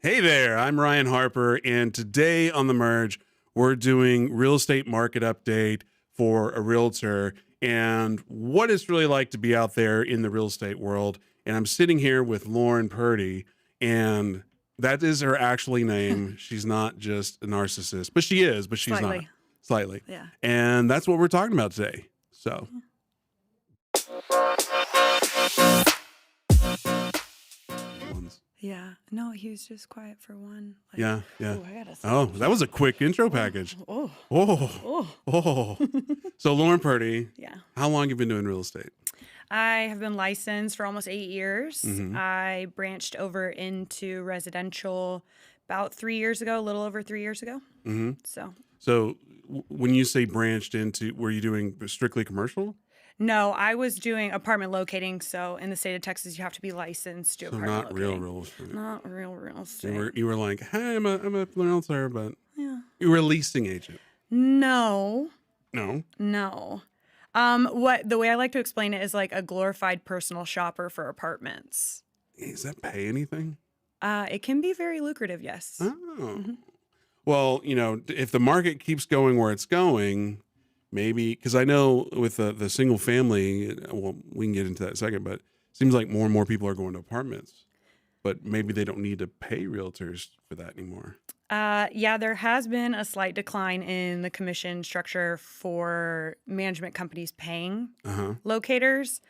Hey there, I'm Ryan Harper, and today on The Merge, we're doing real estate market update for a realtor and what it's really like to be out there in the real estate world. And I'm sitting here with Lauren Purdy, and that is her actually name. She's not just a narcissist, but she is, but she's not. Slightly. Yeah. And that's what we're talking about today. So. Yeah. No, he was just quiet for one. Like, yeah. Ooh, That was a quick intro package. Oh. So Lauren Purdy. Yeah. How long have you been doing real estate? I have been licensed for almost 8 years. Mm-hmm. I branched over into residential about 3 years ago, a little over 3 years ago. Mm-hmm. So when you say branched into, were you doing strictly commercial? No, I was doing apartment locating. So in the state of Texas, you have to be licensed to apartment locating. Real estate. Not real estate. You were like, hey, I'm a realtor, but yeah. You were a leasing agent. No. No. What the way I like to explain it is like a glorified personal shopper for apartments. Does that pay anything? It can be very lucrative, yes. Oh. Mm-hmm. Well, if the market keeps going where it's going, maybe, because I know with the single family, well, we can get into that in a second, but it seems like more and more people are going to apartments, but maybe they don't need to pay realtors for that anymore. Yeah, there has been a slight decline in the commission structure for management companies paying locators,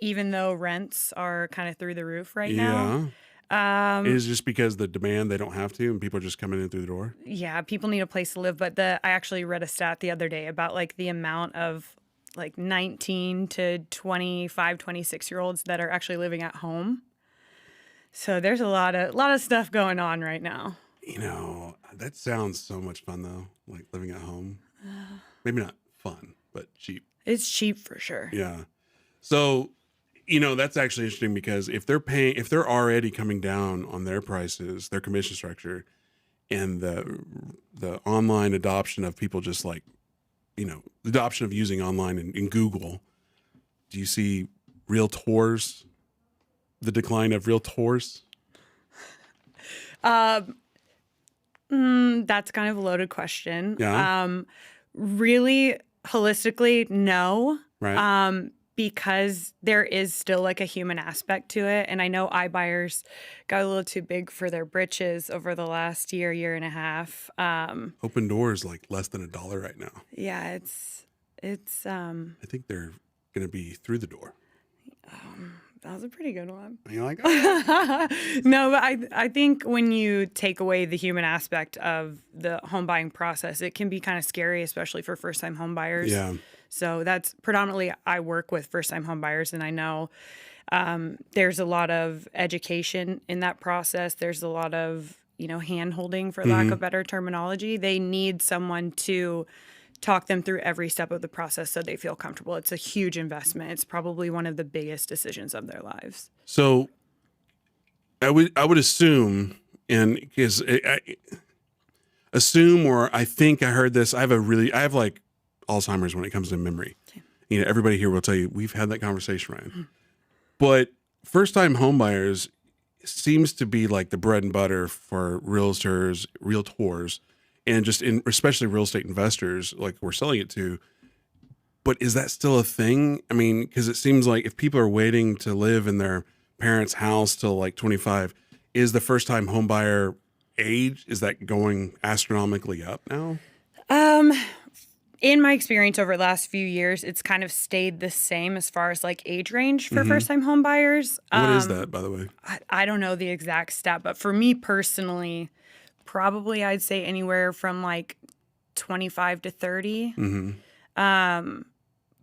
even though rents are kind of through the roof right now. Is it just because the demand, they don't have to, and people are just coming in through the door? Yeah, people need a place to live. But I actually read a stat the other day about like the amount of like 19 to 25, 26-year-olds that are actually living at home. So there's a lot of stuff going on right now. That sounds so much fun though, like living at home. Maybe not fun, but cheap. It's cheap for sure. Yeah. So, that's actually interesting because if they're already coming down on their prices, their commission structure, and the online adoption of people just like, the adoption of using online in Google, do you see realtors, the decline of realtors? That's kind of a loaded question. Yeah. Really, holistically, no. Right. Because there is still like a human aspect to it. And I know iBuyers got a little too big for their britches over the last year and a half. Open Doors like less than $1 right now. Yeah, it's I think they're going to be through the door. That was a pretty good one. You like that? No, but I think when you take away the human aspect of the home buying process, it can be kind of scary, especially for first-time home buyers. Yeah. So that's predominantly, I work with first-time home buyers, and I know there's a lot of education in that process. There's a lot of, hand-holding, for lack of better terminology. They need someone to talk them through every step of the process so they feel comfortable. It's a huge investment. It's probably one of the biggest decisions of their lives. So I would assume, and because assume, or I think I heard this, I have like Alzheimer's when it comes to memory. Okay. Everybody here will tell you, we've had that conversation, Ryan. Mm-hmm. But first-time homebuyers seems to be like the bread and butter for realtors, and just especially real estate investors, like we're selling it to. But is that still a thing? I mean, because it seems like if people are waiting to live in their parents' house till like 25, is the first-time homebuyer age, is that going astronomically up now? In my experience over the last few years, it's kind of stayed the same as far as like age range for first-time home buyers. What is that, by the way? I don't know the exact stat, but for me personally, probably I'd say anywhere from like 25 to 30.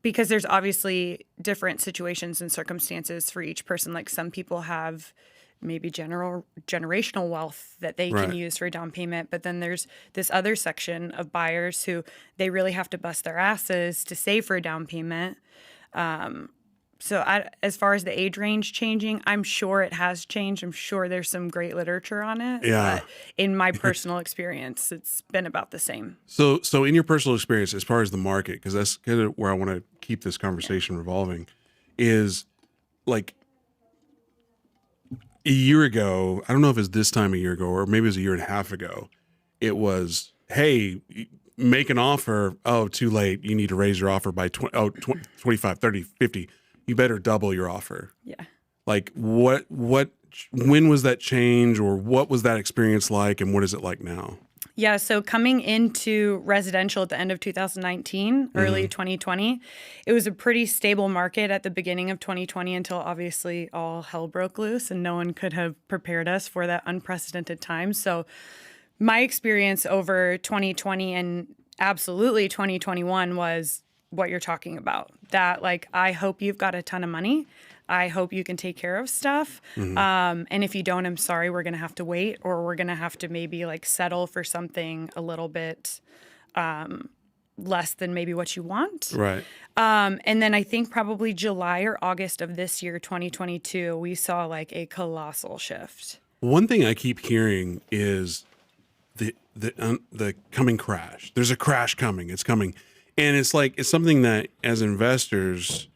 Because there's obviously different situations and circumstances for each person. Like some people have maybe generational wealth that they can use for a down payment. But then there's this other section of buyers who they really have to bust their asses to save for a down payment. So as far as the age range changing, I'm sure it has changed. I'm sure there's some great literature on it. Yeah. But in my personal experience, it's been about the same. So in your personal experience, as far as the market, because that's kind of where I want to keep this conversation revolving, is like, a year ago, I don't know if it's this time a year ago or maybe it was a year and a half ago, it was, hey, make an offer. Oh, too late. You need to raise your offer by 25, 30, 50. You better double your offer. Yeah. Like when was that change, or what was that experience like, and what is it like now? Yeah, so coming into residential at the end of 2019, early 2020, it was a pretty stable market at the beginning of 2020 until obviously all hell broke loose and no one could have prepared us for that unprecedented time. So my experience over 2020 and absolutely 2021 was what you're talking about. That, like, I hope you've got a ton of money. I hope you can take care of stuff. And if you don't, I'm sorry, we're going to have to wait, or we're going to have to maybe like settle for something a little bit less than maybe what you want. Right. And then I think probably July or August of this year, 2022, we saw like a colossal shift. One thing I keep hearing is the coming crash. There's a crash coming. It's coming. And it's like, it's something that as investors,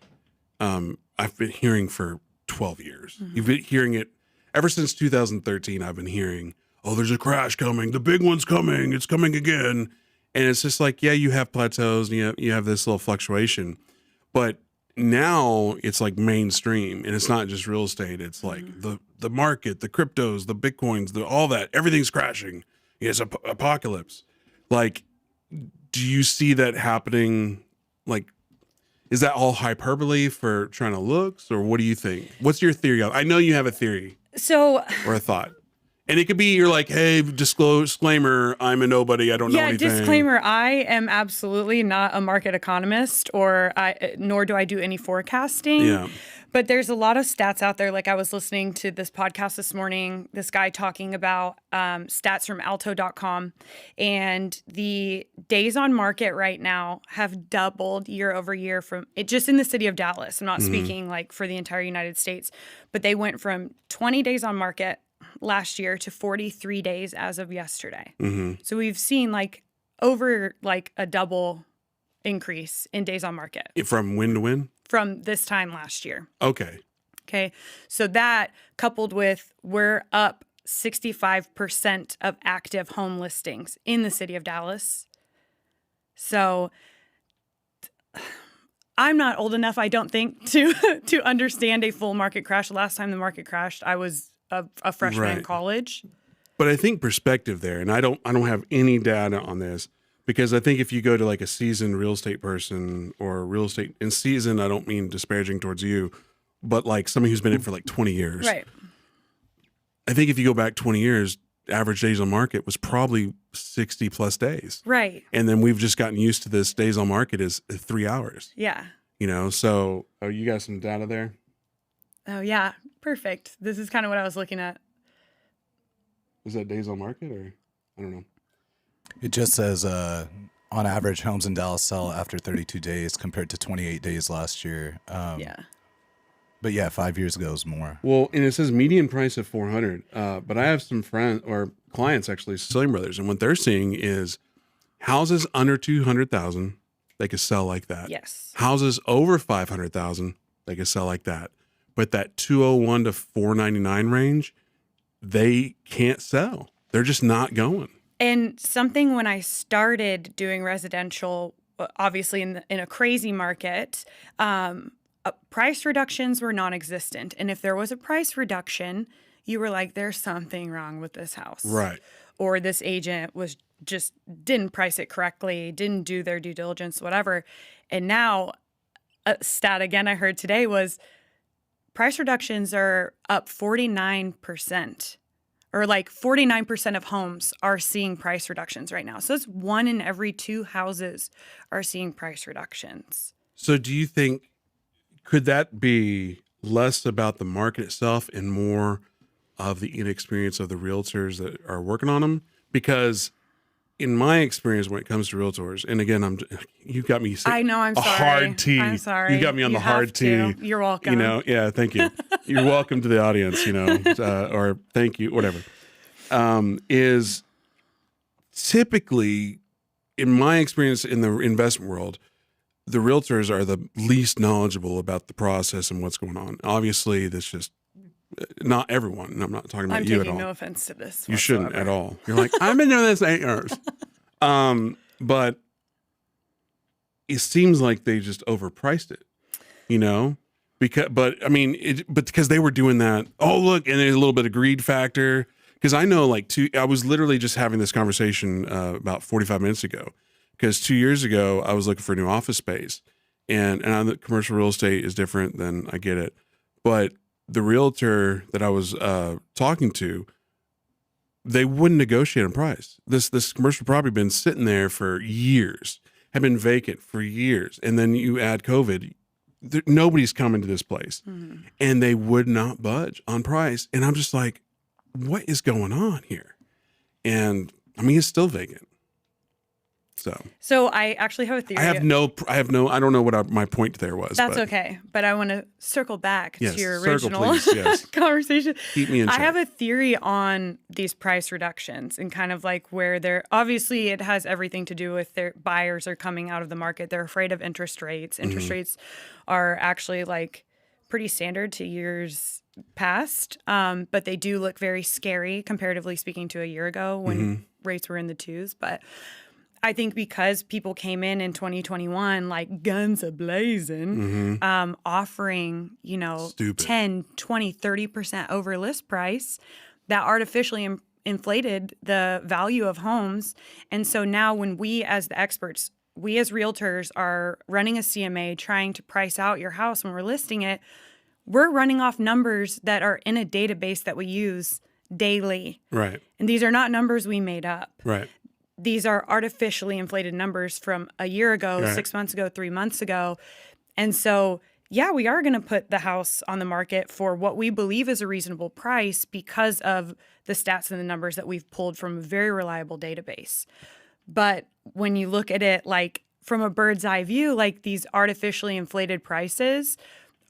I've been hearing for 12 years. You've been hearing it ever since 2013. I've been hearing, oh, there's a crash coming. The big one's coming. It's coming again. And it's just like, yeah, you have plateaus and you have this little fluctuation. But now it's like mainstream, and it's not just real estate. It's like the market, the cryptos, the Bitcoins, all that. Everything's crashing. It's apocalypse. Like, do you see that happening? Like, is that all hyperbole for trying to looks, or what do you think? What's your theory? I know you have a theory or a thought. And it could be you're like, hey, disclaimer, I'm a nobody. I don't know anything. Yeah, disclaimer, I am absolutely not a market economist, nor do I do any forecasting. Yeah. But there's a lot of stats out there. Like, I was listening to this podcast this morning, this guy talking about stats from alto.com, and the days on market right now have doubled year over year from it just in the city of Dallas. I'm not speaking like for the entire United States, but they went from 20 days on market last year to 43 days as of yesterday. So we've seen like over like a double increase in days on market. From when to when? From this time last year. Okay. So that coupled with we're up 65% of active home listings in the city of Dallas. So I'm not old enough, I don't think, to understand a full market crash. The last time the market crashed, I was a freshman in college. But I think perspective there, and I don't have any data on this, because I think if you go to like a seasoned real estate person or real estate, and seasoned, I don't mean disparaging towards you, but like somebody who's been in it for like 20 years. Right. I think if you go back 20 years, average days on market was probably 60 plus days. Right. And then we've just gotten used to this days on market is 3 hours. Yeah. You know, so you got some data there? Oh, yeah. Perfect. This is kind of what I was looking at. Is that days on market, or I don't know? It just says on average, homes in Dallas sell after 32 days compared to 28 days last year. Yeah. But yeah, 5 years ago is more. Well, and it says median price of 400. But I have some friends or clients, actually, Sicilian Brothers, and what they're seeing is houses under 200,000, they could sell like that. Yes. Houses over 500,000, they could sell like that. But that 201 to 499 range, they can't sell. They're just not going. And something when I started doing residential, obviously in a crazy market, price reductions were non-existent. And if there was a price reduction, you were like, there's something wrong with this house. Right. Or this agent was just didn't price it correctly, didn't do their due diligence, whatever. And now a stat again I heard today was price reductions are up 49%. Or like 49% of homes are seeing price reductions right now. So it's 1 in every 2 houses are seeing price reductions. So do you think, could that be less about the market itself and more of the inexperience of the realtors that are working on them? Because in my experience, when it comes to realtors, and again, you got me saying I know, I'm sorry. Hard T. I'm sorry. You got me on the hard to. T. You're welcome. You know, yeah, thank you. You're welcome to the audience, you know, or thank you, whatever. Is typically, in my experience in the investment world, the realtors are the least knowledgeable about the process and what's going on. Obviously, that's just Not everyone. I'm not talking about I'm you at taking all. no offense to this. You shouldn't whatsoever. at all. You're like, I've been doing this 8 years. But it seems like they just overpriced it, but because they were doing that. Oh, look, and there's a little bit of greed factor. Because I know, I was literally just having this conversation about 45 minutes ago. Because 2 years ago, I was looking for a new office space, and I know that commercial real estate is different. Then I get it, but the realtor that I was talking to, they wouldn't negotiate on price. This commercial property been sitting there for years, had been vacant for years, and then you add COVID, nobody's coming to this place, and they would not budge on price. And I'm just like, what is going on here? And I mean, it's still vacant. So I actually have a theory. I don't know what my point there was. That's okay. But I want to circle back to your original please, yes. conversation. Keep me in check. I have a theory on these price reductions and kind of like where they're, obviously it has everything to do with their buyers are coming out of the market. They're afraid of interest rates. Interest rates are actually like pretty standard to years past, but they do look very scary comparatively speaking to a year ago when rates were in the 2s. But I think because people came in 2021 like guns a-blazing, offering, Stupid. 10, 20, 30% over list price, that artificially inflated the value of homes. And so now when we as the experts, we as realtors are running a CMA trying to price out your house when we're listing it, we're running off numbers that are in a database that we use daily. Right. And these are not numbers we made up. Right. These are artificially inflated numbers from a year ago, Right. 6 months ago, 3 months ago. And so, yeah, we are going to put the house on the market for what we believe is a reasonable price because of the stats and the numbers that we've pulled from a very reliable database. But when you look at it like from a bird's eye view, like these artificially inflated prices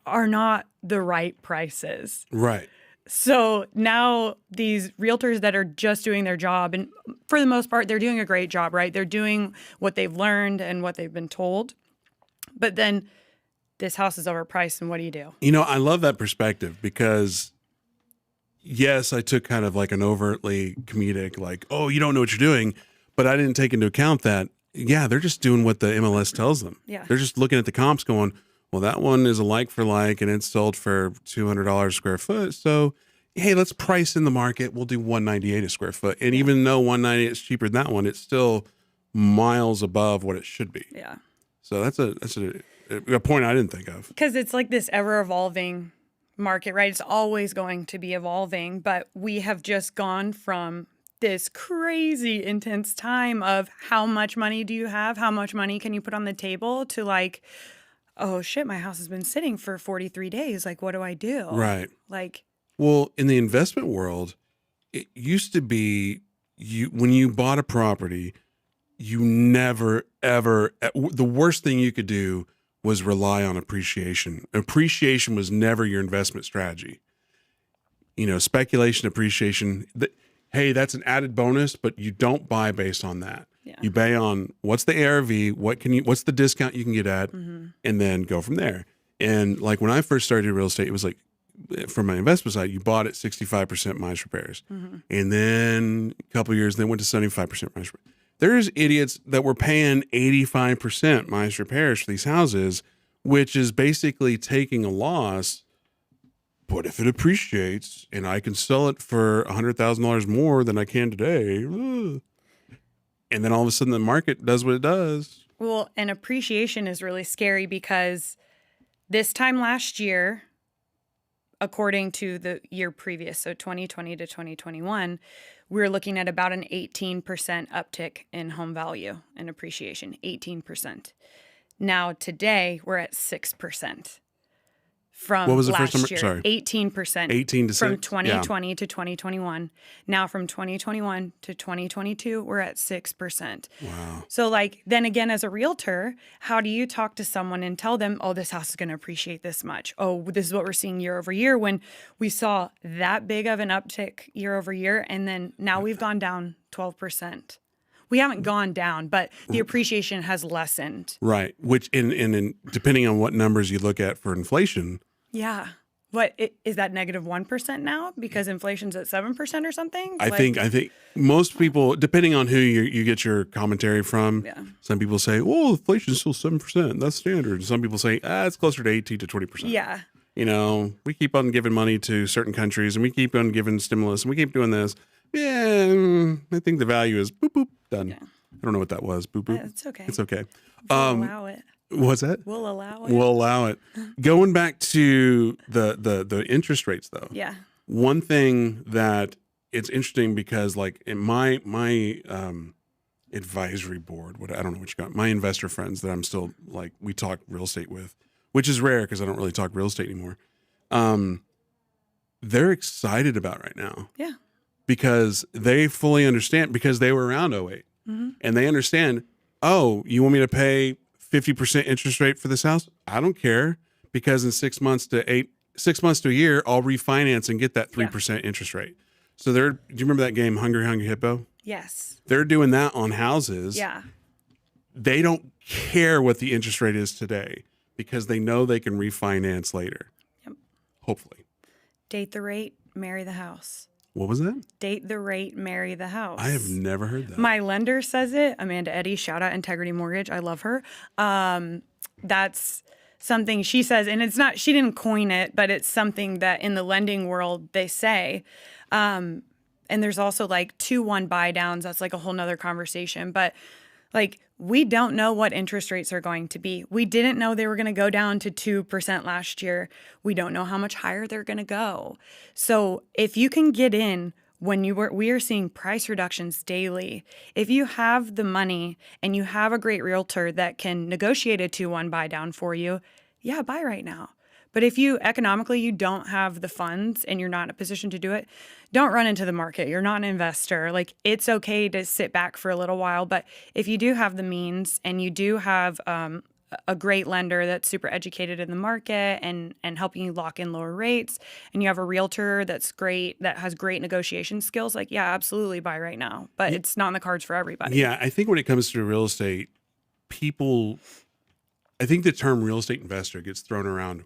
are not the right prices. Right. So now these realtors that are just doing their job, and for the most part, they're doing a great job, right? They're doing what they've learned and what they've been told. But then this house is overpriced, and what do you do? I love that perspective because, yes, I took kind of like an overtly comedic, like, oh, you don't know what you're doing. But I didn't take into account that, yeah, they're just doing what the MLS tells them. Yeah. They're just looking at the comps going, well, that one is a like for like, and it's sold for $200 a square foot. So, hey, let's price in the market. We'll do $198 a square foot. And even though $198 is cheaper than that one, it's still miles above what it should be. Yeah. So that's a point I didn't think of. Because it's like this ever-evolving market, right? It's always going to be evolving, but we have just gone from this crazy intense time of how much money do you have? How much money can you put on the table to like, oh shit, my house has been sitting for 43 days. Like, what do I do? Right. Like, well, in the investment world, it used to be when you bought a property, you never, ever, the worst thing you could do was rely on appreciation. Appreciation was never your investment strategy. Speculation, appreciation, hey, that's an added bonus, but you don't buy based on that. Yeah. You buy on what's the ARV, what's the discount you can get at, and then go from there. And like when I first started real estate, it was like, from my investment side, you bought at 65% minus repairs. And then a couple of years, then went to 75% minus repairs. There's idiots that were paying 85% minus repairs for these houses, which is basically taking a loss. But if it appreciates and I can sell it for $100,000 more than I can today, and then all of a sudden the market does what it does. well, and appreciation is really scary because this time last year, according to the year previous, so 2020 to 2021, we were looking at about an 18% uptick in home value and appreciation, 18%. Now, today, we're at 6%. From What was the last first number? year, Sorry. 18%. 18 to 6? From 2020 to 2021. Now, from 2021 to 2022, we're at 6%. Wow. So, like, then again, as a realtor, how do you talk to someone and tell them, oh, this house is going to appreciate this much? Oh, this is what we're seeing year over year, when we saw that big of an uptick year over year, and then now we've gone down 12%. We haven't gone down, but the appreciation has lessened. Right. Which, in depending on what numbers you look at for inflation, Yeah. Is that negative 1% now because inflation's at 7% or something? I think most people, depending on who you get your commentary from, Yeah. some people say, "Well, inflation's still 7%. That's standard." Some people say, "It's closer to 18 to 20%." Yeah. You know, we keep on giving money to certain countries, and we keep on giving stimulus, and we keep doing this. Yeah, I think the value is boop boop done. Yeah. I don't know what that was. Boop boop. It's okay. It's okay. We'll allow it. What's that? We'll allow it. We'll allow it. Going back to the interest rates, though. Yeah. One thing that it's interesting because, like, in my advisory board, I don't know what you got, my investor friends that I'm still like, we talk real estate with, which is rare because I don't really talk real estate anymore. They're excited about right now. Yeah. Because they fully understand, because they were around 08 and they understand, oh, you want me to pay 50% interest rate for this house? I don't care, because in 6 months to a year, I'll refinance and get that 3% interest rate. So do you remember that game, Hungry Hungry Hippo? Yes. They're doing that on houses. Yeah. They don't care what the interest rate is today because they know they can refinance later. Yep. Hopefully. Date the rate, marry the house. What was that? Date the rate, marry the house. I have never heard that. My lender says it. Amanda Eddy, shout out Integrity Mortgage. I love her. That's something she says, and it's not, she didn't coin it, but it's something that in the lending world they say. And there's also like 2-1 buy downs. That's like a whole nother conversation. But like, we don't know what interest rates are going to be. We didn't know they were going to go down to 2% last year. We don't know how much higher they're going to go. So if you can get in when we are seeing price reductions daily. If you have the money and you have a great realtor that can negotiate a 2-1 buy down for you, yeah, buy right now. But if you economically, you don't have the funds and you're not in a position to do it, don't run into the market. You're not an investor. Like, it's okay to sit back for a little while. But if you do have the means and you do have a great lender that's super educated in the market and helping you lock in lower rates, and you have a realtor that's great, that has great negotiation skills, like, yeah, absolutely buy right now. But it's not in the cards for everybody. Yeah, I think when it comes to real estate, I think the term real estate investor gets thrown around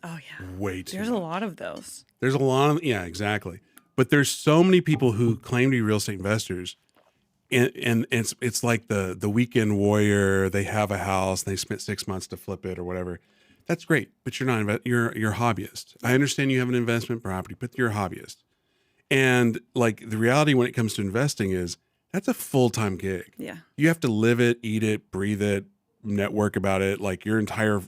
way too There's much. a lot of those. There's a lot of, yeah, exactly. But there's so many people who claim to be real estate investors, and it's like the weekend warrior. They have a house, and they spent 6 months to flip it or whatever. That's great, but you're not you're a hobbyist. I understand you have an investment property, but you're a hobbyist. And like, the reality when it comes to investing is that's a full-time gig. Yeah. You have to live it, eat it, breathe it, network about it. Like, your entire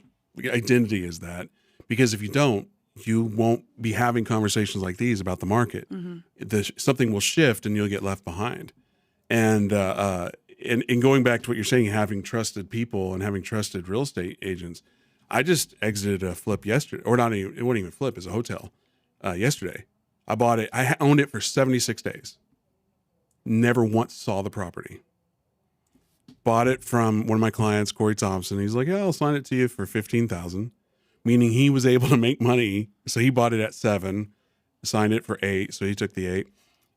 identity is that. Because if you don't, you won't be having conversations like these about the market. Something will shift and you'll get left behind. And going back to what you're saying, having trusted people and having trusted real estate agents, I just exited a flip yesterday, or not even, it wasn't even a flip, it's a hotel yesterday. I bought it. I owned it for 76 days. Never once saw the property. Bought it from one of my clients, Corey Thompson. He's like, "Yeah, I'll sign it to you for $15,000," meaning he was able to make money. So he bought it at 7, signed it for 8. So he took the 8,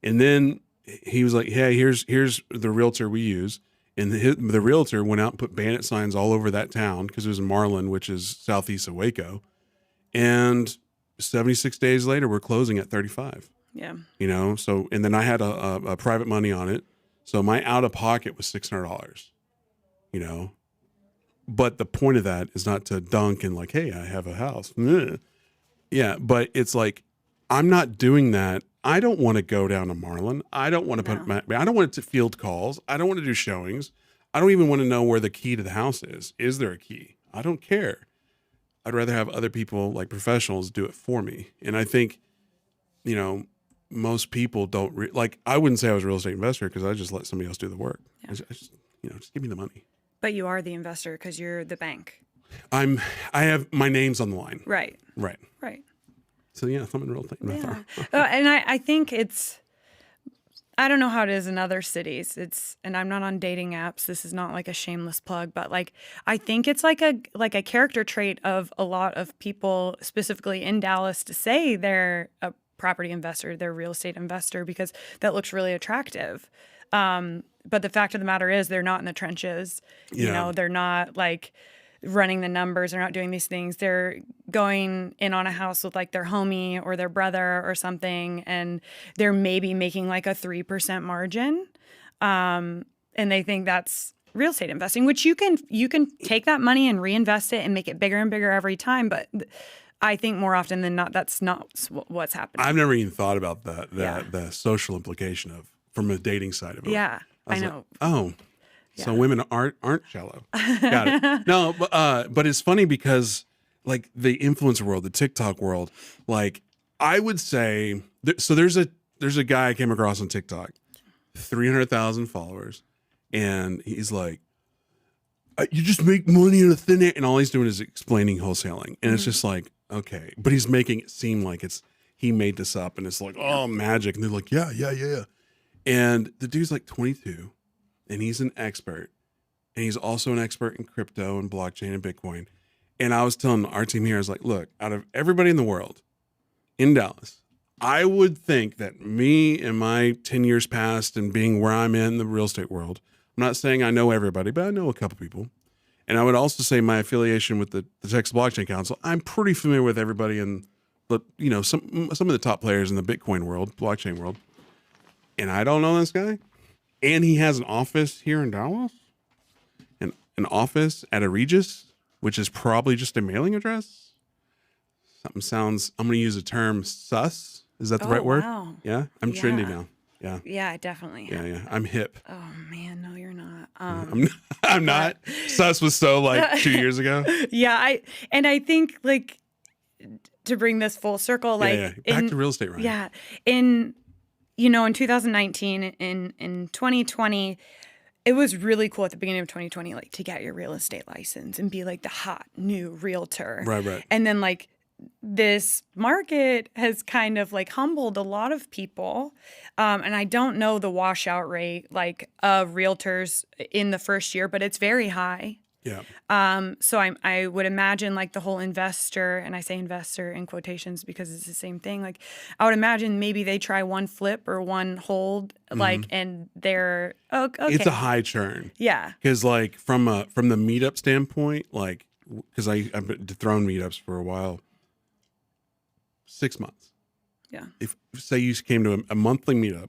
and then he was like, "Hey, here's the realtor we use." And the realtor went out and put bandit signs all over that town, because it was in Marlin, which is southeast of Waco. And 76 days later, we're closing at 35. Yeah. You know, so, and then I had a private money on it. So my out of pocket was $600, you know, but the point of that is not to dunk and like, "Hey, I have a house." Yeah. But it's like, I'm not doing that. I don't want to go down to Marlin. I don't want to I don't want to field calls. I don't want to do showings. I don't even want to know where the key to the house is. Is there a key? I don't care. I'd rather have other people, like professionals, do it for me. And I think, you know, most people don't like, I wouldn't say I was a real estate investor because I just let somebody else do the work. Yeah. I just, just give me the money. But you are the investor because you're the bank. I have my name's on the line. Right. Right. Right. So yeah, I'm in real estate investor. Yeah. And I think I don't know how it is in other cities. And I'm not on dating apps. This is not like a shameless plug, but like, I think it's like a character trait of a lot of people, specifically in Dallas, to say they're a property investor, they're a real estate investor, because that looks really attractive. But the fact of the matter is, they're not in the trenches. You know, they're not like, running the numbers. They're not doing these things. They're going in on a house with like their homie or their brother or something, and they're maybe making like a 3% margin. And they think that's real estate investing, which you can take that money and reinvest it and make it bigger and bigger every time. But I think more often than not, that's not what's happening. I've never even thought about the social implication of from a dating side of it. Yeah, I know. Like, so women aren't shallow. Got it. No, but it's funny because like the influencer world, the TikTok world, like I would say, so there's a guy I came across on TikTok, 300,000 followers, and he's like, you just make money in a thin air, and all he's doing is explaining wholesaling, and it's just like, okay, but he's making it seem like he made this up, and it's like, oh, magic, and they're like, yeah. And the dude's like 22, and he's an expert. And he's also an expert in crypto and blockchain and Bitcoin. And I was telling our team here, I was like, look, out of everybody in the world in Dallas, I would think that me and my 10 years past and being where I'm in the real estate world, I'm not saying I know everybody, but I know a couple people. And I would also say my affiliation with the Texas Blockchain Council, I'm pretty familiar with everybody in some of the top players in the Bitcoin world, blockchain world. And I don't know this guy. And he has an office here in Dallas, and an office at a Regis, which is probably just a mailing address. Something sounds, I'm going to use the term sus. Is that the right word? Wow. Yeah. I'm trendy now. Yeah. Yeah, definitely. Yeah. I'm hip. Oh man, no, you're not. I'm not. Sus was so like 2 years ago. Yeah. I think like to bring this full circle, like back to real estate, right? Yeah. In 2019, in 2020, it was really cool at the beginning of 2020, like to get your real estate license and be like the hot new realtor. Right. And then like this market has kind of like humbled a lot of people. And I don't know the washout rate like of realtors in the first year, but it's very high. Yeah. So I would imagine like the whole investor, and I say investor in quotations because it's the same thing. Like I would imagine maybe they try one flip or one hold, like, and they're okay. It's a high churn. Yeah. Because like from the meetup standpoint, like because I've been thrown meetups for a while, 6 months. Yeah. If say you came to a monthly meetup,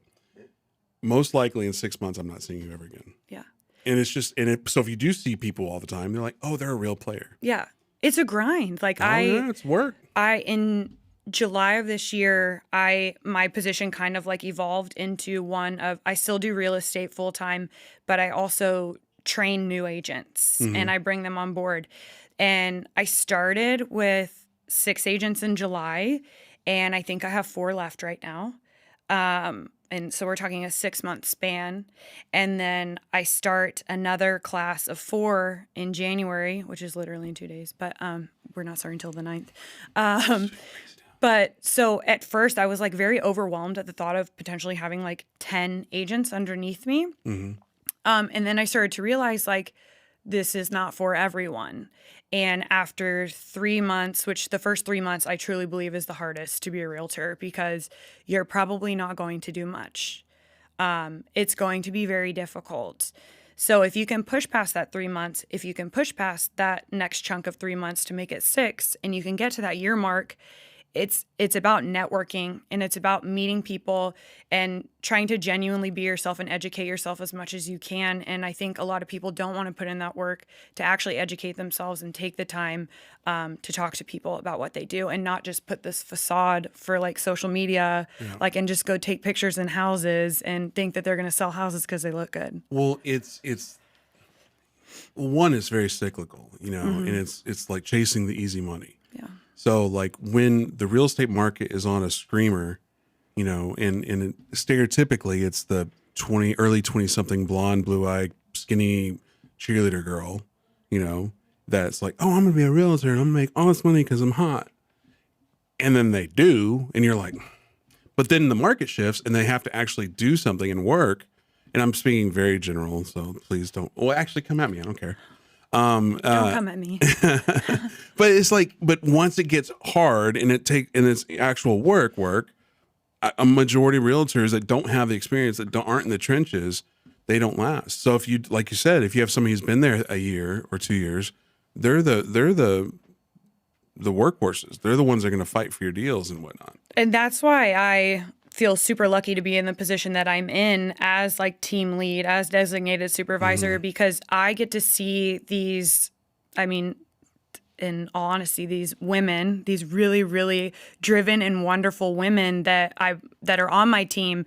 most likely in 6 months I'm not seeing you ever again. Yeah. And it's just, so if you do see people all the time, they're like, oh, they're a real player. Yeah. It's a grind. Like it's work. In July of this year, my position kind of like evolved into one of, I still do real estate full time, but I also train new agents and I bring them on board. And I started with 6 agents in July, and I think I have 4 left right now. And so we're talking a 6-month span. And then I start another class of 4 in January, which is literally in 2 days, but we're not starting until the 9th. But so at first I was like very overwhelmed at the thought of potentially having like 10 agents underneath me. And then I started to realize like this is not for everyone. And after 3 months, which the first 3 months I truly believe is the hardest to be a realtor because you're probably not going to do much. It's going to be very difficult. So if you can push past that 3 months, if you can push past that next chunk of 3 months to make it 6, and you can get to that year mark, it's about networking, and it's about meeting people and trying to genuinely be yourself and educate yourself as much as you can. And I think a lot of people don't want to put in that work to actually educate themselves and take the time to talk to people about what they do, and not just put this facade for like social media, like, and just go take pictures in houses and think that they're going to sell houses because they look good. Well, it's one is very cyclical, and it's like chasing the easy money. Yeah. So like when the real estate market is on a screamer, and stereotypically it's the early 20 something blonde, blue eyed, skinny cheerleader girl, that's like, oh, I'm going to be a realtor and I'm going to make all this money because I'm hot. And then they do. And you're like, but then the market shifts and they have to actually do something and work. And I'm speaking very general, so please don't. Well, actually come at me. I don't care. Don't come at me. But it's like, but once it gets hard and it's actual work, a majority of realtors that don't have the experience, that aren't in the trenches, they don't last. So if you, like you said, if you have somebody who's been there a year or 2 years, they're the workhorses. They're the ones that are going to fight for your deals and whatnot. And that's why I feel super lucky to be in the position that I'm in as like team lead, as designated supervisor, because I get to see these, I mean, in all honesty, these women, these really, really driven and wonderful women that are on my team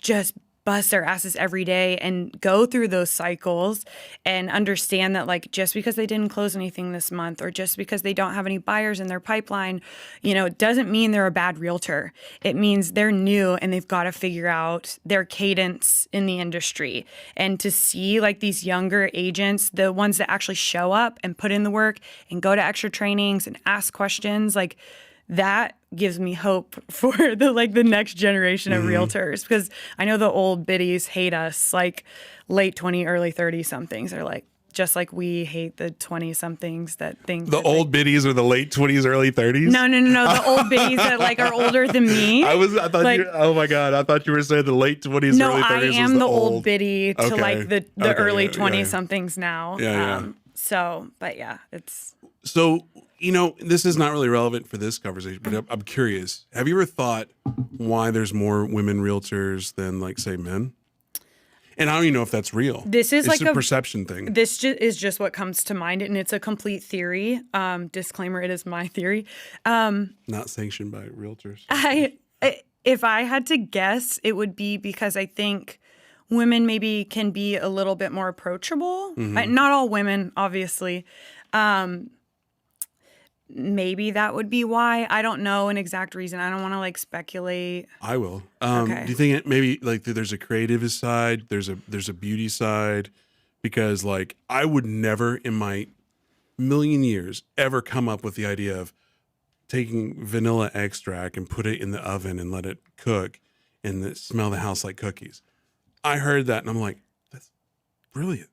just bust their asses every day and go through those cycles and understand that, like, just because they didn't close anything this month or just because they don't have any buyers in their pipeline, it doesn't mean they're a bad realtor. It means they're new and they've got to figure out their cadence in the industry. And to see like these younger agents, the ones that actually show up and put in the work and go to extra trainings and ask questions, like, that gives me hope for the next generation of realtors, because I know the old biddies hate us, like late 20, early 30 somethings are like, just like we hate the 20 somethings that think the old biddies are the late 20s, early 30s. No. The old biddies that like are older than me. I thought like, oh my God. I thought you were saying the late 20s, no, early 30s. I am the old biddy to like the early 20 yeah. somethings now. Yeah. So, but yeah, it's. So, this is not really relevant for this conversation, but I'm curious. Have you ever thought why there's more women realtors than, like, say, men? And I don't even know if that's real. This is it's like a perception thing. This is just what comes to mind, and it's a complete theory. Disclaimer: it is my theory. Not sanctioned by realtors. If I had to guess, it would be because I think women maybe can be a little bit more approachable. Not all women, obviously. Maybe that would be why. I don't know an exact reason. I don't want to like speculate. I will. Okay. Do you think it maybe like there's a creative side, there's a beauty side? Because like I would never in my million years ever come up with the idea of taking vanilla extract and put it in the oven and let it cook and smell the house like cookies. I heard that and I'm like, that's brilliant.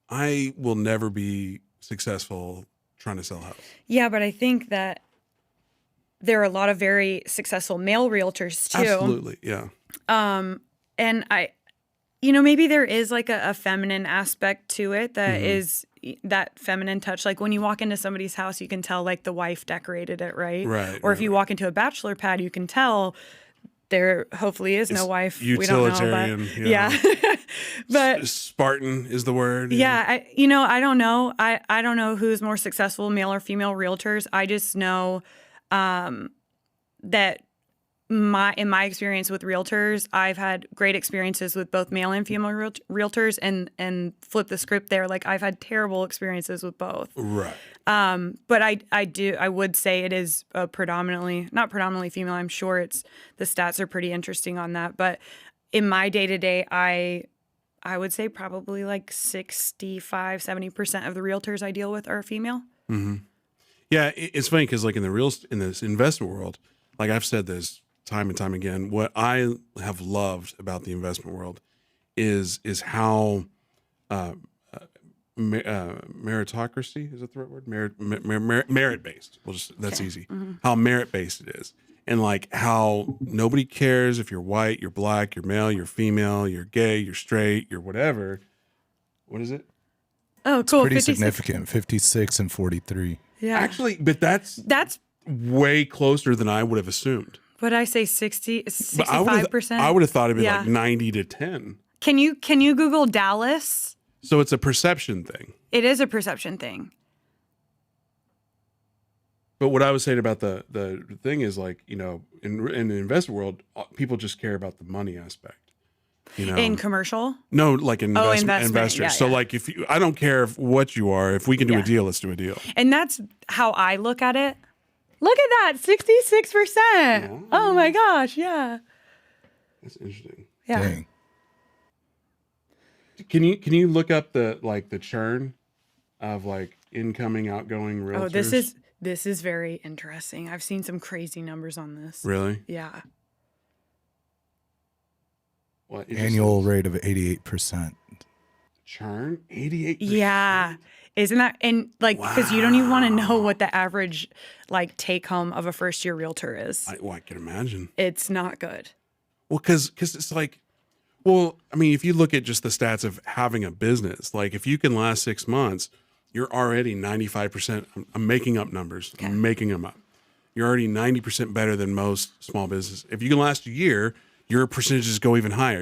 I will never be successful trying to sell a house. Yeah, but I think that there are a lot of very successful male realtors too. Absolutely, yeah. And I, maybe there is like a feminine aspect to it that is that feminine touch. Like when you walk into somebody's house, you can tell like the wife decorated it, right? Right. Or if you walk into a bachelor pad, you can tell there hopefully is no wife. Utilitarian. We don't know, yeah. But Spartan is the word. Yeah, I don't know. I don't know who's more successful, male or female realtors. I just know that in my experience with realtors, I've had great experiences with both male and female realtors, and flip the script there. Like I've had terrible experiences with both. Right. But I would say it is not predominantly female. I'm sure the stats are pretty interesting on that. But in my day to day, I would say probably like 65-70% of the realtors I deal with are female. Mm-hmm. Yeah, it's funny because like in this investment world, like I've said this time and time again, what I have loved about the investment world is how meritocracy, is that the right word? Merit based. That's easy. Mm-hmm. How merit based it is. And like how nobody cares if you're white, you're black, you're male, you're female, you're gay, you're straight, you're whatever. What is it? Oh, cool. It's pretty significant. 56 and 43. Yeah. Actually, but that's way closer than I would have assumed. Would I say 65%? I would have thought it'd be like 90 to 10. Can you Google Dallas? So it's a perception thing. It is a perception thing. But what I was saying about the thing is like, in the investment world, people just care about the money aspect. In commercial? No, like investors. Yeah, so yeah. like I don't care what you are. If we can do a deal, let's do a deal. And that's how I look at it. Look at that, 66%. Yeah. Oh my gosh, yeah. That's interesting. Yeah. Dang. Can you look up the churn of like incoming, outgoing realtors? Oh, this is very interesting. I've seen some crazy numbers on this. Really? Yeah. What, Annual rate of 88%. Churn? 88%? Yeah. Isn't that, and like, because you don't even want to know what the average like take home of a first year realtor is. I can imagine. It's not good. Well, because it's like, well, I mean, if you look at just the stats of having a business, like if you can last 6 months, you're already 95%. I'm making up numbers. Okay. I'm making them up. You're already 90% better than most small business. If you can last a year, your percentages go even higher.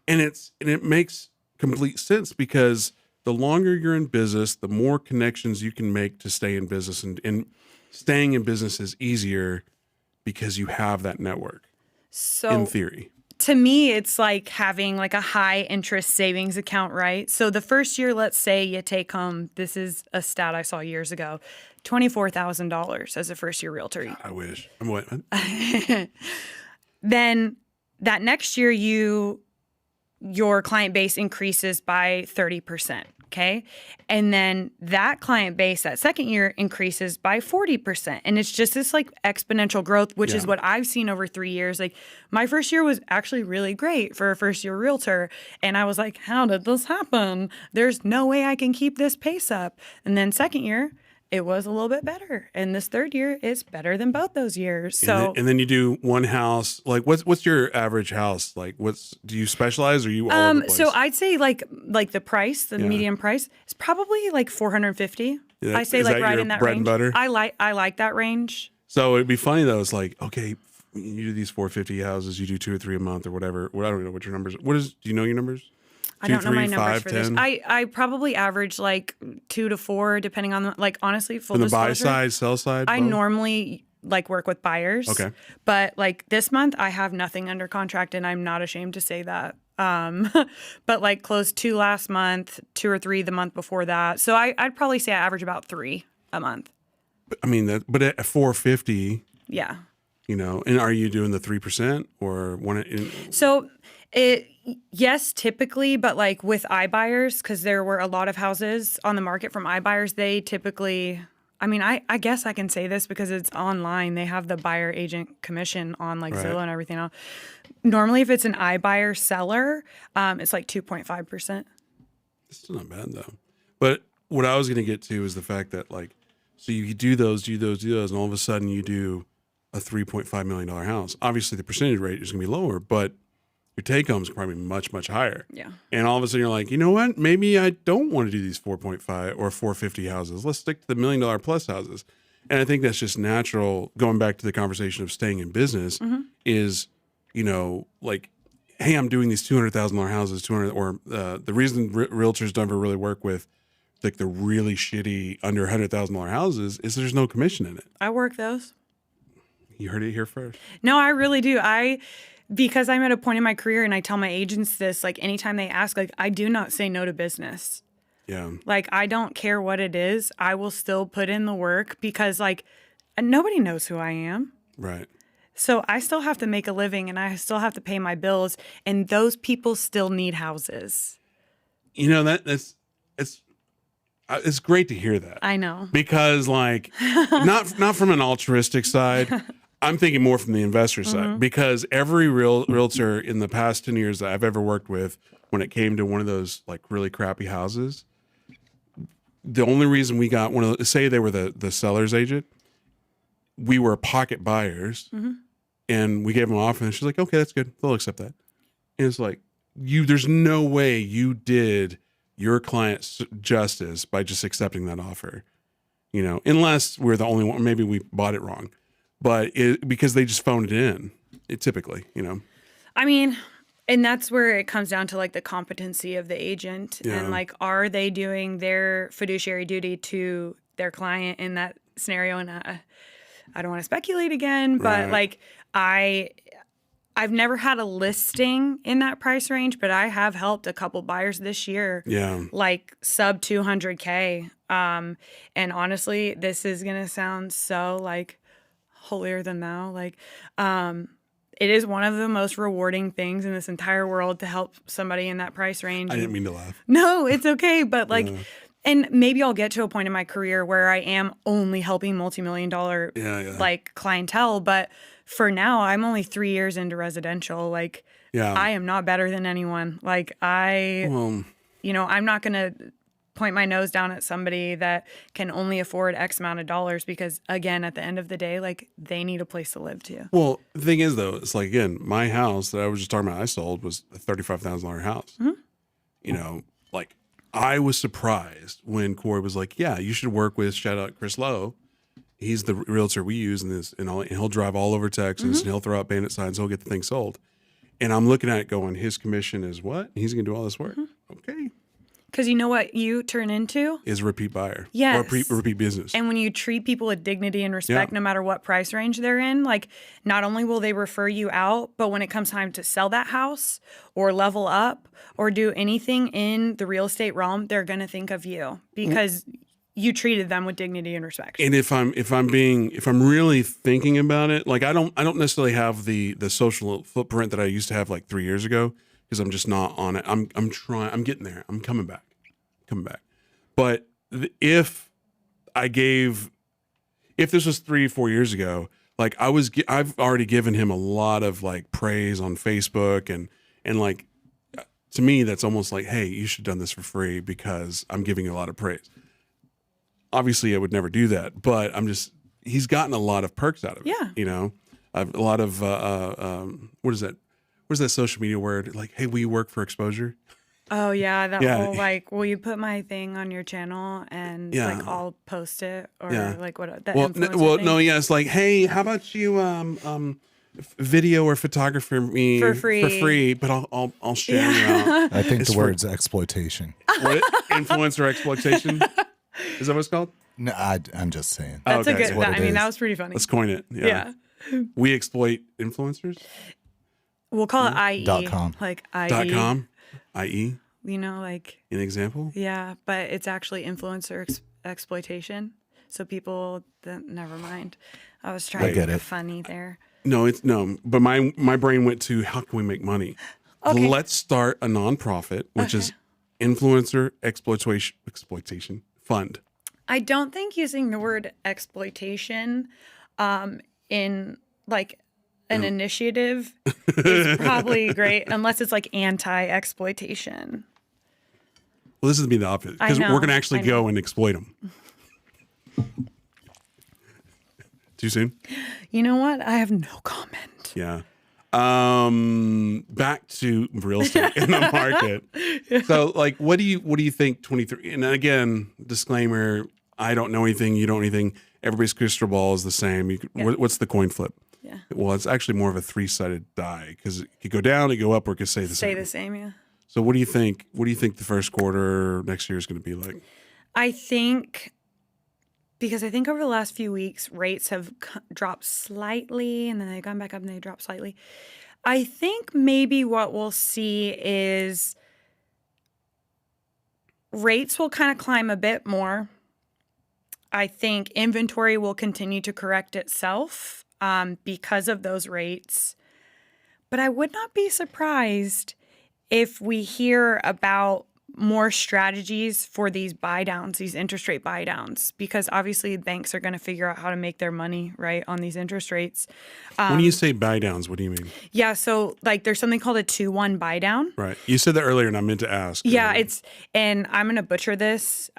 And it makes complete sense because the longer you're in business, the more connections you can make to stay in business, and staying in business is easier because you have that network. So in theory, to me, it's like having like a high interest savings account, right? So the first year, let's say you take home, this is a stat I saw years ago, $24,000 as a first year realtor. God, I wish. I'm what? Then that next year, your client base increases by 30%. Okay. And then that client base that second year increases by 40%. And it's just this like exponential growth, which is what I've seen over 3 years. Like my first year was actually really great for a first year realtor. And I was like, how did this happen? There's no way I can keep this pace up. And then second year, it was a little bit better. And this third year is better than both those years. So and then you do one house. Like what's your average house? Like do you specialize or are you all over the place? So I'd say like the price, the median price is probably like 450. I say like right in that bread range. And butter? I like that range. So it'd be funny though. It's like, okay, you do these 450 houses, you do 2 or 3 a month or whatever. I don't know what your numbers. Do you know your numbers? I 2, don't know 3, my numbers 5, for 10? this. I probably average like 2 to 4, depending on like honestly, full From the disclosure. buy side, sell side. I both? normally like work with buyers. Okay. But like this month, I have nothing under contract, and I'm not ashamed to say that. But like closed 2 last month, 2 or 3 the month before that. So I'd probably say I average about 3 a month. I mean but at 450, Yeah. and are you doing the 3% or one? So yes, typically, but like with iBuyers, because there were a lot of houses on the market from iBuyers, they typically, I mean, I guess I can say this because it's online. They have the buyer agent commission on like Right. Zillow and everything else. Normally, if it's an iBuyer seller, it's like 2.5%. It's still not bad though. But what I was going to get to is the fact that like, so you do those, and all of a sudden you do a $3.5 million house. Obviously, the percentage rate is going to be lower, but your take home is probably much, much higher. Yeah. And all of a sudden you're like, you know what? Maybe I don't want to do these 4.5 or 450 houses. Let's stick to the $1 million plus houses. And I think that's just natural. Going back to the conversation of staying in business is, like, hey, I'm doing these $200,000 houses, the reason realtors don't ever really work with like the really shitty under $100,000 houses is there's no commission in it. I work those. You heard it here first. No, I really do. Because I'm at a point in my career and I tell my agents this, like anytime they ask, like I do not say no to business. Yeah. Like I don't care what it is. I will still put in the work because like nobody knows who I am. Right. So I still have to make a living and I still have to pay my bills, and those people still need houses. It's great to hear that. I know. Because like not from an altruistic side. I'm thinking more from the investor side because every realtor in the past 10 years that I've ever worked with, when it came to one of those like really crappy houses, the only reason we got one of those, say they were the seller's agent, we were pocket buyers and we gave them an offer and she's like, okay, that's good. They'll accept that. And it's like, there's no way you did your client justice by just accepting that offer, unless we're the only one, maybe we bought it wrong. But because they just phoned it in, typically, I mean, and that's where it comes down to like the competency of the agent and like, are they doing their fiduciary duty to their client in that scenario? And I don't want to speculate again, but like I've never had a listing in that price range, but I have helped a couple buyers this year. Yeah. Like sub 200K. And honestly, this is going to sound so like holier than thou. Like, it is one of the most rewarding things in this entire world to help somebody in that price range. I didn't mean to laugh. No, it's okay. But like, and maybe I'll get to a point in my career where I am only helping multi-million-dollar like clientele. But for now, I'm only 3 years into residential. Like, I am not better than anyone. Like I'm not going to point my nose down at somebody that can only afford X amount of dollars because, again, at the end of the day, like they need a place to live too. Well, the thing is, though, it's like, again, my house that I was just talking about I sold was a $35,000 house. Like I was surprised when Corey was like, yeah, you should work with, shout out Chris Lowe. He's the realtor we use in this, and he'll drive all over Texas and he'll throw out bandit signs. He'll get the thing sold. And I'm looking at it going, his commission is what? He's going to do all this work. Okay. Because you know what you turn into? Is a repeat buyer. Yes. Or repeat business. And when you treat people with dignity and respect, no matter what price range they're in, like not only will they refer you out, but when it comes time to sell that house or level up or do anything in the real estate realm, they're going to think of you because you treated them with dignity and respect. And if I'm really thinking about it, like I don't necessarily have the social footprint that I used to have like 3 years ago, because I'm just not on it. I'm getting there. I'm coming back. But if this was 3-4 years ago, like I've already given him a lot of like praise on Facebook and like, to me, that's almost like, hey, you should have done this for free because I'm giving you a lot of praise. Obviously I would never do that, but he's gotten a lot of perks out of it. Yeah. A lot of, what is that? What's that social media word? Like, hey, will you work for exposure? Oh yeah, that whole like, will you put my thing on your channel and like I'll post it or like what that influencer thing? No, yeah, it's like, hey, how about you video or photographer me for free, but I'll share you out. I think the word's exploitation. What? Influencer exploitation? Is that what it's called? No, I'm just saying. That's a okay. good. That was pretty funny. Let's coin it. Yeah. We exploit influencers. We'll call it IE. .com. Like IE. .com. IE. Like an example. Yeah, but it's actually influencer exploitation. So people, never mind. I was trying to be funny there. No, but my brain went to how can we make money? Okay. Let's start a nonprofit, which is Influencer Exploitation Fund. I don't think using the word exploitation in like an initiative is probably great unless it's like anti-exploitation. Well, this is be the opposite because we're going to actually go and exploit them. Too soon? You know what? I have no comment. Yeah. Back to real estate in the market. So, like, what do you think 23? And again, disclaimer: I don't know anything. You don't know anything. Everybody's crystal ball is the same. What's the coin flip? Yeah. Well, it's actually more of a 3-sided die because it could go down, it could go up, or it could stay the same. Stay the same, yeah. So, what do you think? What do you think the first quarter next year is going to be like? I think. Because I think over the last few weeks, rates have dropped slightly, and then they've gone back up and they dropped slightly. I think maybe what we'll see is rates will kind of climb a bit more. I think inventory will continue to correct itself because of those rates. But I would not be surprised if we hear about more strategies for these buy downs, these interest rate buy downs, because obviously banks are going to figure out how to make their money, right, on these interest rates. When you say buy downs, what do you mean? Yeah, so like there's something called a 2-1 buy down. Right. You said that earlier and I meant to ask. Yeah, and I'm going to butcher this.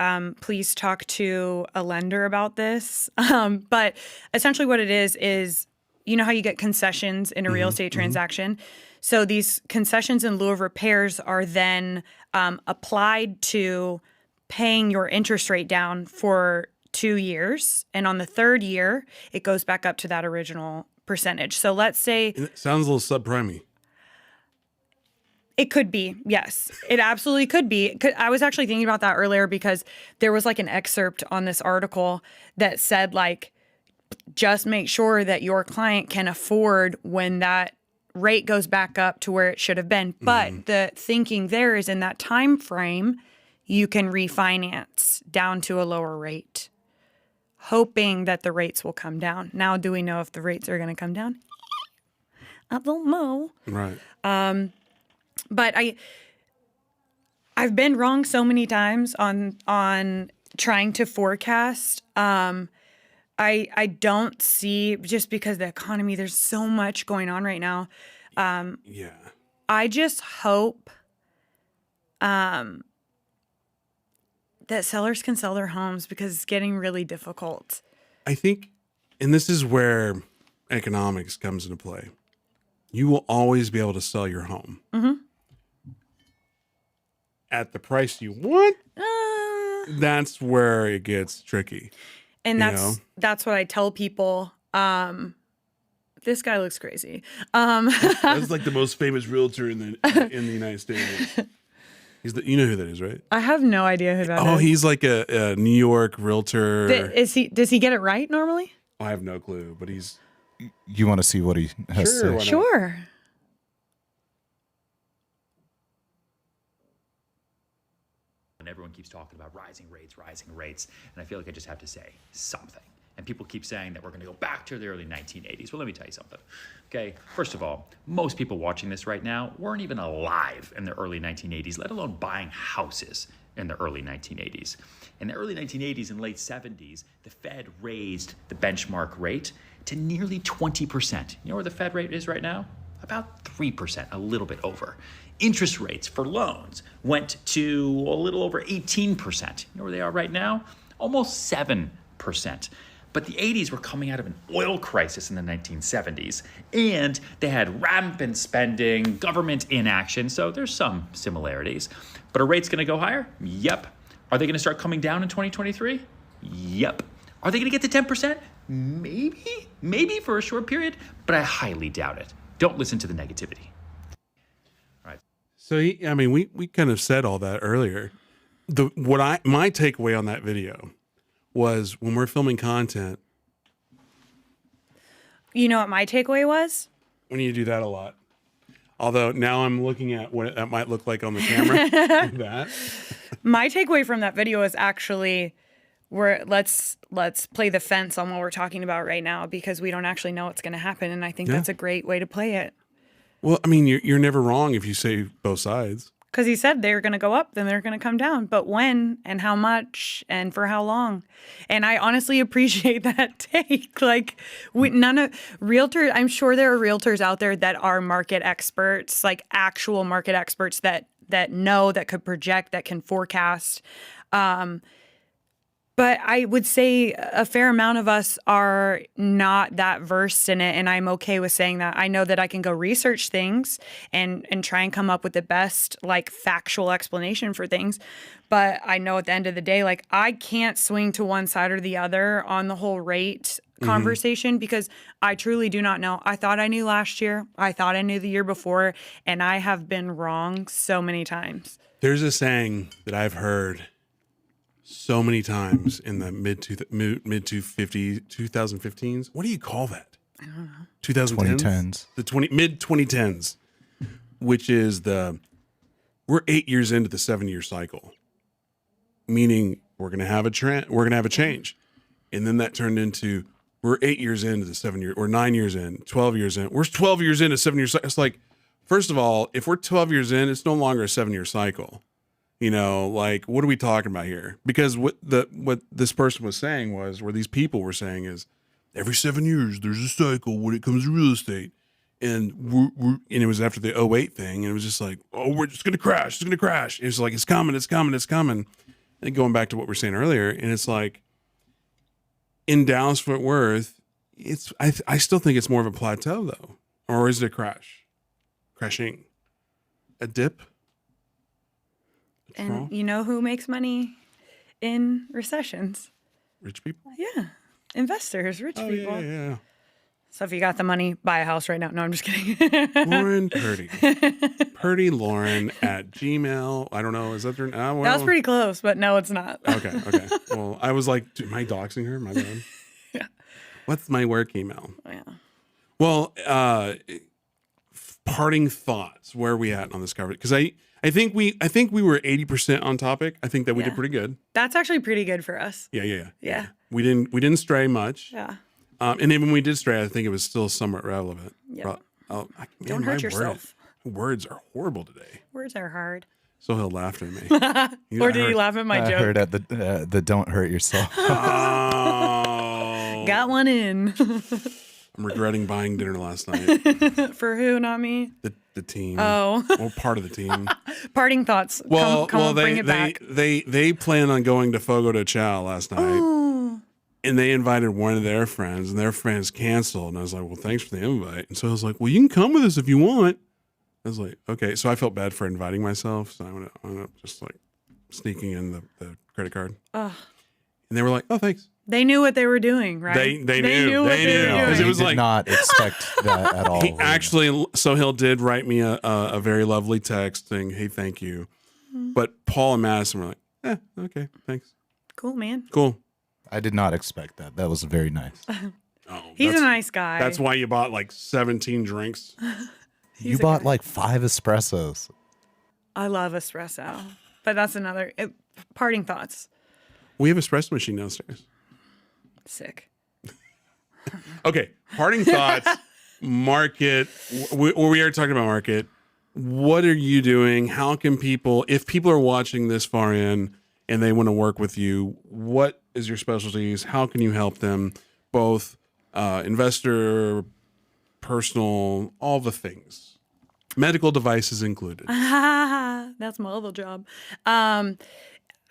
Please talk to a lender about this. But essentially what it is, you know how you get concessions in a real estate transaction? So these concessions in lieu of repairs are then applied to paying your interest rate down for 2 years. And on the third year, it goes back up to that original percentage. So let's say... It sounds a little subprime-y. It could be, yes. It absolutely could be. I was actually thinking about that earlier because there was like an excerpt on this article that said like, just make sure that your client can afford when that rate goes back up to where it should have been. But the thinking there is in that time frame, you can refinance down to a lower rate, hoping that the rates will come down. Now, do we know if the rates are going to come down? I don't know. Right. But I've been wrong so many times on trying to forecast. I don't see, just because the economy, there's so much going on right now. Yeah. I just hope that sellers can sell their homes because it's getting really difficult. I think, and this is where economics comes into play. You will always be able to sell your home. at the price you want, that's where it gets tricky. And you know? that's what I tell people. This guy looks crazy. That's like the most famous realtor in the United States. You know who that is, right? I have no idea who that is. Oh, he's like a New York realtor. Does he get it right normally? I have no clue, but he's. You want to see what he has Sure, to why say? not? Sure. And everyone keeps talking about rising rates, and I feel like I just have to say something. And people keep saying that we're going to go back to the early 1980s. Well, let me tell you something. Okay, first of all, most people watching this right now weren't even alive in the early 1980s, let alone buying houses in the early 1980s. In the early 1980s and late 70s, the Fed raised the benchmark rate to nearly 20%. You know where the Fed rate is right now? About 3%, a little bit over. Interest rates for loans went to a little over 18%. You know where they are right now? Almost 7%. But the 80s were coming out of an oil crisis in the 1970s, and they had rampant spending, government inaction, so there's some similarities. But are rates going to go higher? Yep. Are they going to start coming down in 2023? Yep. Are they going to get to 10%? Maybe for a short period, but I highly doubt it. Don't listen to the negativity. All right. So we kind of said all that earlier. My takeaway on that video was when we're filming content. You know what my takeaway was? We need to do that a lot. Although now I'm looking at what that might look like on the camera. Like that. My takeaway from that video is actually let's play the fence on what we're talking about right now, because we don't actually know what's going to happen, and I think that's a great way to play it. Well, I mean, you're never wrong if you say both sides. Because he said they're going to go up, then they're going to come down. But when and how much and for how long? And I honestly appreciate that take. Like, none of realtors, I'm sure there are realtors out there that are market experts, like actual market experts that know, that could project, that can forecast. But I would say a fair amount of us are not that versed in it, and I'm okay with saying that. I know that I can go research things and try and come up with the best, like, factual explanation for things. But I know at the end of the day, like, I can't swing to one side or the other on the whole rate conversation, because I truly do not know. I thought I knew last year. I thought I knew the year before, and I have been wrong so many times. There's a saying that I've heard so many times in the mid 2015s. What do you call that? I don't know. 2010s. Mid 2010s, which is we're 8 years into the 7-year cycle, meaning we're going to have a trend, we're going to have a change. And then that turned into we're 8 years into the 7 year, or 9 years in, 12 years in. We're 12 years into 7 year cycle. It's like, first of all, if we're 12 years in, it's no longer a 7-year cycle. You know, like, what are we talking about here? Because what this person was saying was, where these people were saying is, every 7 years there's a cycle when it comes to real estate, and and it was after the 08 thing, and it was just like, oh, we're just gonna crash, it's gonna crash. It's like it's coming. And going back to what we were saying earlier, and it's like in Dallas Fort Worth, I still think it's more of a plateau though, or is it a crashing, a dip? And you know who makes money in recessions? Rich people? Yeah. Investors, rich people. Yeah. So if you got the money, buy a house right now. No, I'm just kidding. Lauren Purdy. Purdy Lauren at Gmail. I don't know. Is that her? Well, That was pretty close, but no, it's not. Okay. Well, I was like, am I doxing her? My bad. Yeah. What's my work email? Yeah. Well, parting thoughts. Where are we at on this coverage? Because I think we were 80% on topic. I think that we did pretty good. That's actually pretty good for us. Yeah. We didn't stray much. Yeah. And even when we did stray, I think it was still somewhat relevant. Yeah. Don't hurt yourself. Words are horrible today. Words are hard. So he'll laugh at me. Or did he laugh at my I joke? heard at the don't hurt yourself. Oh. Got one in. I'm regretting buying dinner last night. For who? Not me. The team. Oh. Well, part of the team. Parting thoughts. Well, come on, bring it back. They plan on going to Fogo de Chao last night. Oh. And they invited one of their friends, and their friends canceled. And I was like, well, thanks for the invite. And so I was like, well, you can come with us if you want. I was like, okay. So I felt bad for inviting myself. So I went up just like sneaking in the credit card. Ugh. And they were like, oh, thanks. They knew what they were doing, right? They knew. What They they knew. were Because He it was did like, not expect that at all. he actually, Sohail did write me a very lovely text saying, hey, thank you. But Paul and Madison were like, okay, thanks. Cool, man. Cool. I did not expect that. That was very nice. Oh, He's a that's- nice guy. That's why you bought like 17 drinks. You bought like 5 espressos. I love espresso, but that's another parting thoughts. We have an espresso machine downstairs. Sick. Okay, parting thoughts. Market. We are talking about market. What are you doing? How can people, if people are watching this far in and they want to work with you, what is your specialties? How can you help them? Both investor, personal, all the things. Medical devices included. That's my other job.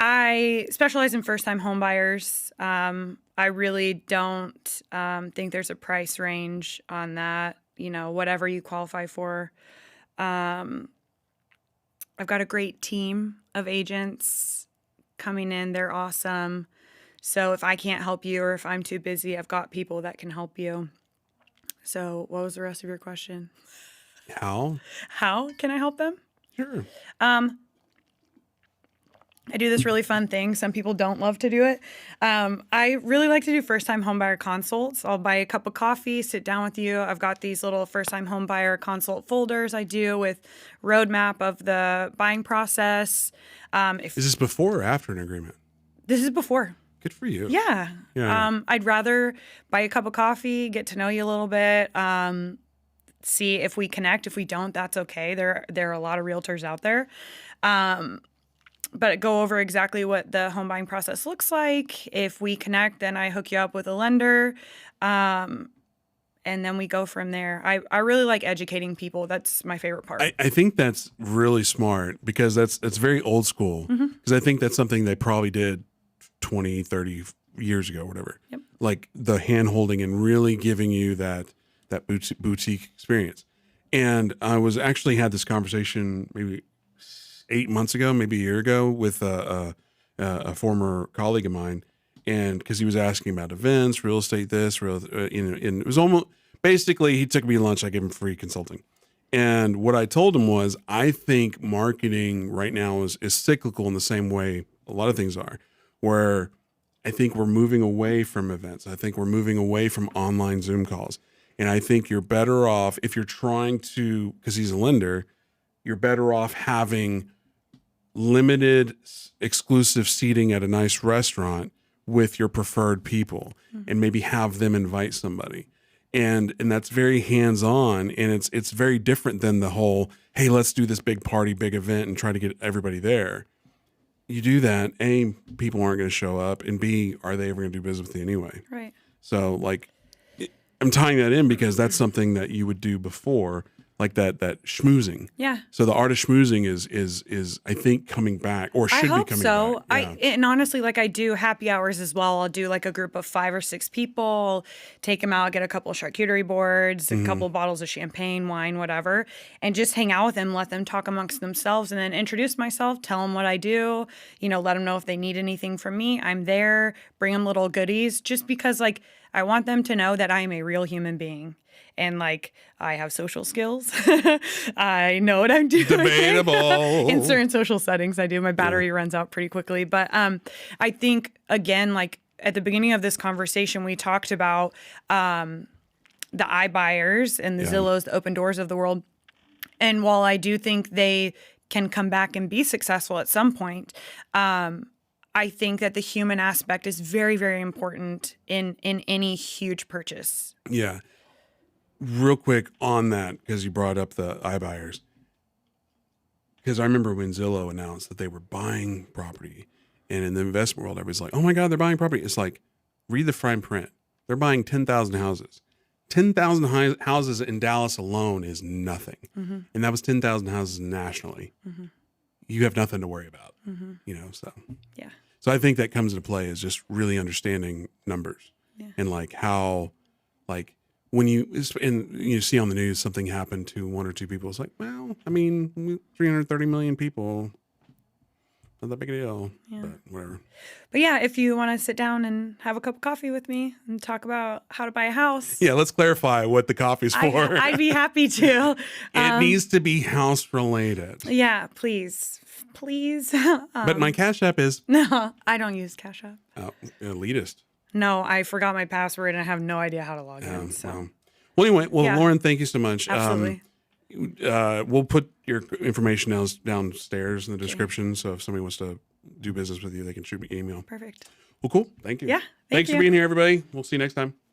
I specialize in first-time home buyers. I really don't think there's a price range on that. Whatever you qualify for. I've got a great team of agents coming in. They're awesome. So if I can't help you or if I'm too busy, I've got people that can help you. So what was the rest of your question? How? How can I help them? Sure. I do this really fun thing. Some people don't love to do it. I really like to do first-time homebuyer consults. I'll buy a cup of coffee, sit down with you. I've got these little first-time homebuyer consult folders I do with roadmap of the buying process. Is this before or after an agreement? This is before. Good for you. Yeah. I'd rather buy a cup of coffee, get to know you a little bit, see if we connect. If we don't, that's okay. There are a lot of realtors out there. But go over exactly what the home buying process looks like. If we connect, then I hook you up with a lender. And then we go from there. I really like educating people. That's my favorite part. I think that's really smart because that's very old school. Because I think that's something they probably did 20, 30 years ago, whatever. Yep. Like the hand holding and really giving you that boutique experience. And I was actually had this conversation maybe 8 months ago, maybe a year ago, with a former colleague of mine, and because he was asking about events, real estate, and it was almost basically he took me to lunch. I gave him free consulting, and what I told him was, I think marketing right now is cyclical in the same way a lot of things are, where I think we're moving away from events. I think we're moving away from online Zoom calls, and I think you're better off if you're trying to, because he's a lender, you're better off having limited exclusive seating at a nice restaurant with your preferred people and maybe have them invite somebody. And that's very hands-on, and it's very different than the whole, hey, let's do this big party, big event and try to get everybody there. You do that, A, people aren't going to show up, and B, are they ever going to do business with you anyway? Right. So like I'm tying that in because that's something that you would do before, like that schmoozing. Yeah. So the art of schmoozing is I think coming back, or should I hope be coming so. back. Yeah. And honestly, like I do happy hours as well. I'll do like a group of 5 or 6 people, take them out, get a couple of charcuterie boards, a couple of bottles of champagne, wine, whatever, and just hang out with them, let them talk amongst themselves, and then introduce myself, tell them what I do, let them know if they need anything from me. I'm there, bring them little goodies, just because like I want them to know that I am a real human being. And like I have social skills. I know what I'm doing. Debatable. In certain social settings, I do. My battery runs out pretty quickly. But I think, again, like at the beginning of this conversation, we talked about the iBuyers and the Zillows, the Open Doors of the world. And while I do think they can come back and be successful at some point, I think that the human aspect is very, very important in any huge purchase. Yeah. Real quick on that, because you brought up the iBuyers. Because I remember when Zillow announced that they were buying property, and in the investment world, everybody's like, oh my God, they're buying property. It's like, read the fine print. They're buying 10,000 houses. 10,000 houses in Dallas alone is nothing. And that was 10,000 houses nationally. You have nothing to worry about, so. Yeah. So I think that comes into play is just really understanding numbers and like how, like when you see on the news something happened to one or two people, it's like, well, I mean, 330 million people, not that big a deal, but whatever. But yeah, if you want to sit down and have a cup of coffee with me and talk about how to buy a house, Yeah, let's clarify what the coffee's for. I'd be happy to. It needs to be house related. Yeah, please. But my Cash App is No, I don't use Cash App. elitist. No, I forgot my password and I have no idea how to log in. So Well, anyway, Yeah. Lauren, thank you so much. absolutely. We'll put your information downstairs in the description. So if somebody wants to do business with you, they can shoot me an email. Perfect. Well, cool. Thank you. Yeah, Thanks thank for you. being here, everybody. We'll see you next time.